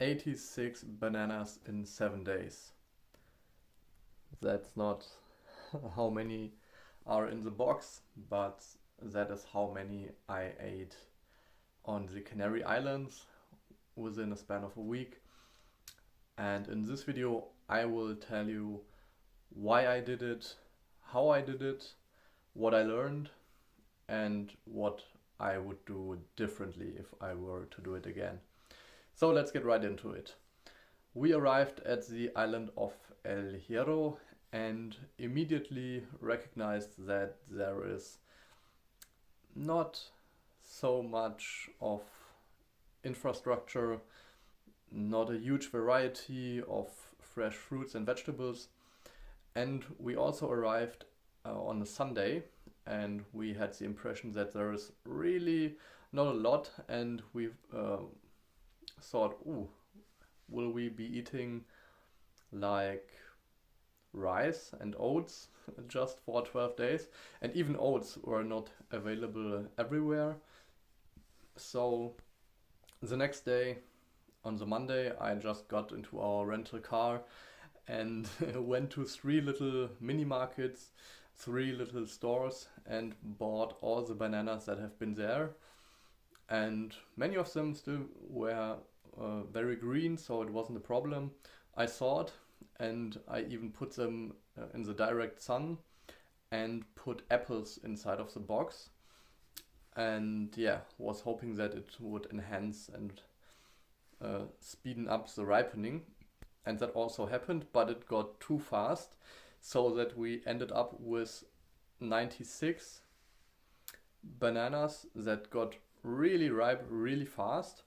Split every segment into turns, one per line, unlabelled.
86 bananas in 7 days. That's not how many are in the box, but that is how many I ate on the Canary Islands within a span of a week. And in this video, I will tell you why I did it, how I did it, what I learned, and what I would do differently if I were to do it again. So let's get right into it. We arrived at the island of El Hierro and immediately recognized that there is not so much of infrastructure, not a huge variety of fresh fruits and vegetables. And we also arrived on a Sunday, and we had the impression that there is really not a lot, and we thought, ooh, will we be eating like rice and oats just for 12 days? And even oats were not available everywhere. So the next day, on the Monday, I just got into our rental car and went to 3 little mini markets, 3 little stores, and bought all the bananas that have been there. And many of them still were very green, so it wasn't a problem, I thought. And I even put them in the direct sun and put apples inside of the box. And yeah, was hoping that it would enhance and speeden up the ripening. And that also happened, but it got too fast, so that we ended up with 96 bananas that got really ripe really fast.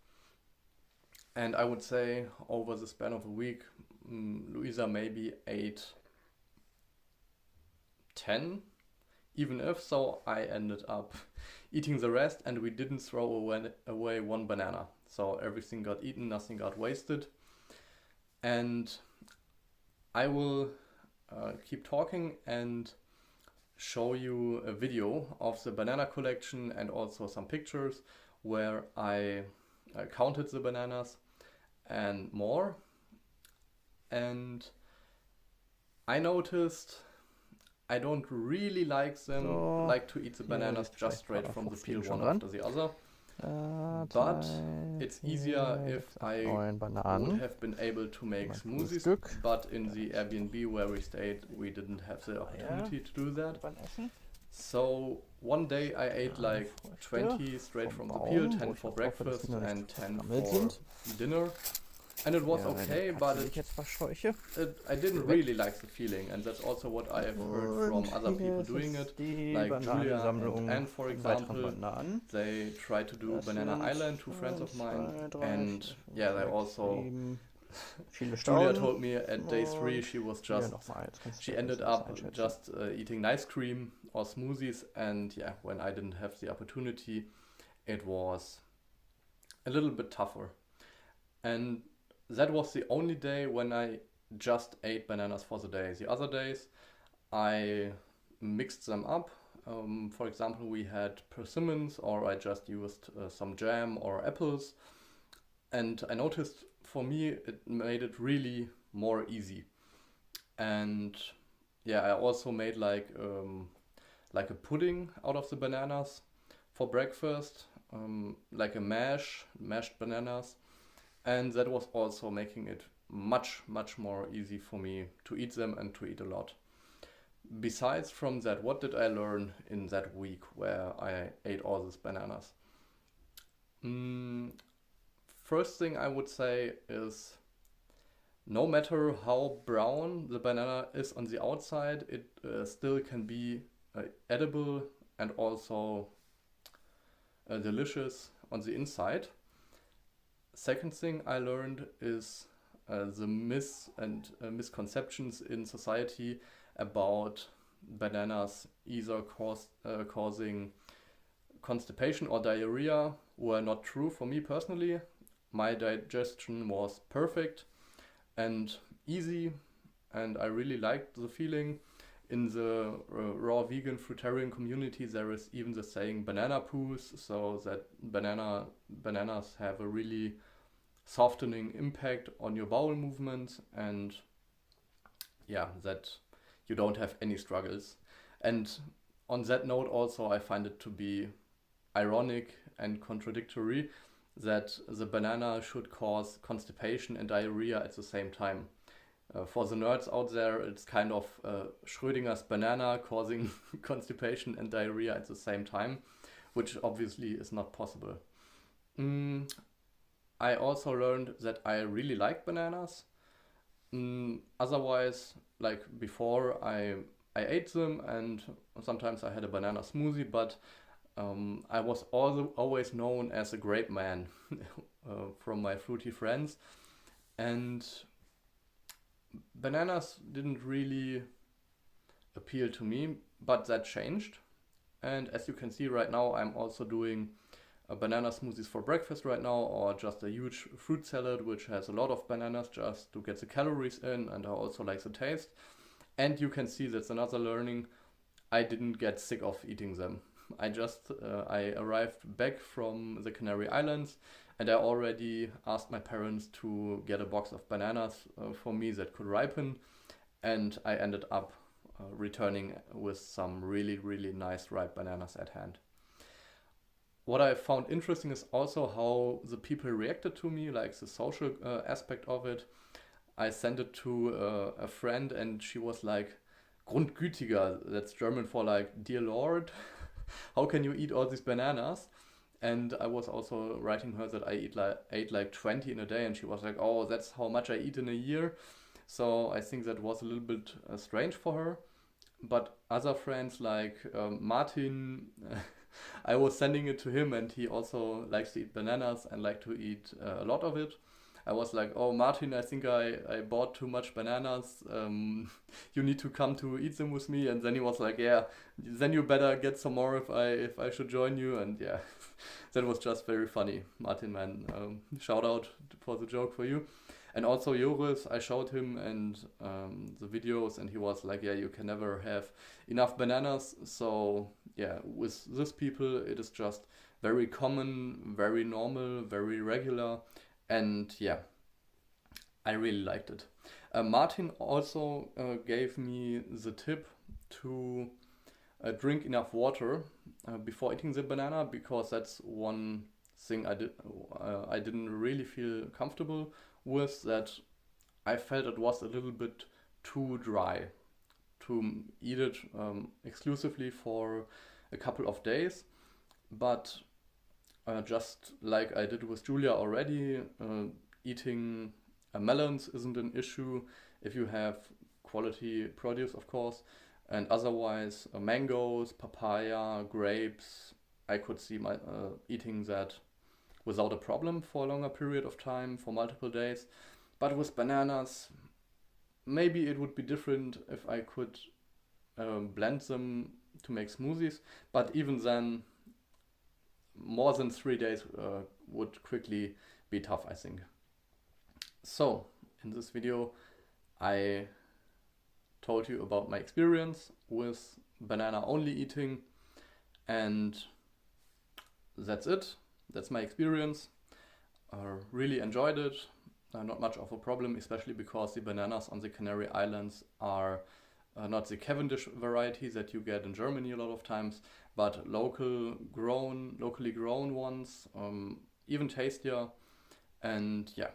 And I would say over the span of a week, Luisa maybe ate 10. Even if so, I ended up eating the rest, and we didn't throw away one banana. So everything got eaten, nothing got wasted. And I will keep talking and show you a video of the banana collection and also some pictures where I counted the bananas and more. And I noticed I don't really like them, like to eat the bananas just straight from the peel one after the other. But it's easier if I would have been able to make smoothies, but in the Airbnb where we stayed, we didn't have the opportunity to do that. So one day I ate like 20 straight from the peel, 10 for breakfast and 10 for dinner. And it was okay, but I didn't really like the feeling, and that's also what I have heard from other people doing it, like Julia and Anne, for example. They tried to do Banana Island, 2 friends of mine, and yeah, they also Julia told me at day 3 she ended up just eating ice cream or smoothies, and yeah, when I didn't have the opportunity, it was a little bit tougher. And that was the only day when I just ate bananas for the day. The other days I mixed them up. For example, we had persimmons, or I just used some jam or apples. And I noticed for me it made it really more easy. And yeah, I also made like a pudding out of the bananas for breakfast, like a mashed bananas. And that was also making it much more easy for me to eat them and to eat a lot. Besides from that, what did I learn in that week where I ate all these bananas? First thing I would say is, no matter how brown the banana is on the outside, it still can be edible and also delicious on the inside. Second thing I learned is the misconceptions in society about bananas either causing constipation or diarrhea were not true for me personally. My digestion was perfect and easy, and I really liked the feeling. In the raw vegan fruitarian community, there is even the saying banana poos, so that bananas have a really softening impact on your bowel movements, and yeah, that you don't have any struggles. And on that note, also, I find it to be ironic and contradictory that the banana should cause constipation and diarrhea at the same time. For the nerds out there, it's kind of Schrödinger's banana causing constipation and diarrhea at the same time, which obviously is not possible. I also learned that I really like bananas. Otherwise, like before, I ate them and sometimes I had a banana smoothie, but I was also always known as a grape man from my fruity friends, and bananas didn't really appeal to me, but that changed. And as you can see right now, I'm also doing banana smoothies for breakfast right now, or just a huge fruit salad which has a lot of bananas just to get the calories in, and I also like the taste. And you can see that's another learning. I didn't get sick of eating them. I arrived back from the Canary Islands and I already asked my parents to get a box of bananas for me that could ripen, and I ended up returning with some really, really nice ripe bananas at hand. What I found interesting is also how the people reacted to me, like the social aspect of it. I sent it to a friend and she was like, Grundgütiger, that's German for like, dear Lord, how can you eat all these bananas? And I was also writing her that ate like 20 in a day, and she was like, oh, that's how much I eat in a year. So I think that was a little bit strange for her. But other friends like Martin, I was sending it to him, and he also likes to eat bananas and like to eat a lot of it. I was like, oh, Martin, I think I bought too much bananas. You need to come to eat them with me. And then he was like, yeah, then you better get some more if I should join you. And yeah, that was just very funny. Martin, man, shout out for the joke for you. And also Joris, I showed him and the videos, and he was like, yeah, you can never have enough bananas. So yeah, with these people, it is just very common, very normal, very regular. And yeah, I really liked it. Martin also gave me the tip to drink enough water before eating the banana, because that's one thing I didn't really feel comfortable with. That I felt it was a little bit too dry to eat it exclusively for a couple of days, but just like I did with Julia already, eating melons isn't an issue if you have quality produce, of course. And otherwise, mangoes, papaya, grapes, I could see my eating that without a problem for a longer period of time, for multiple days. But with bananas, maybe it would be different if I could blend them to make smoothies. But even then, more than 3 days would quickly be tough, I think. So, in this video, I told you about my experience with banana only eating, and that's it. That's my experience. Really enjoyed it. Not much of a problem, especially because the bananas on the Canary Islands are not the Cavendish variety that you get in Germany a lot of times, but locally grown ones, even tastier. And yeah,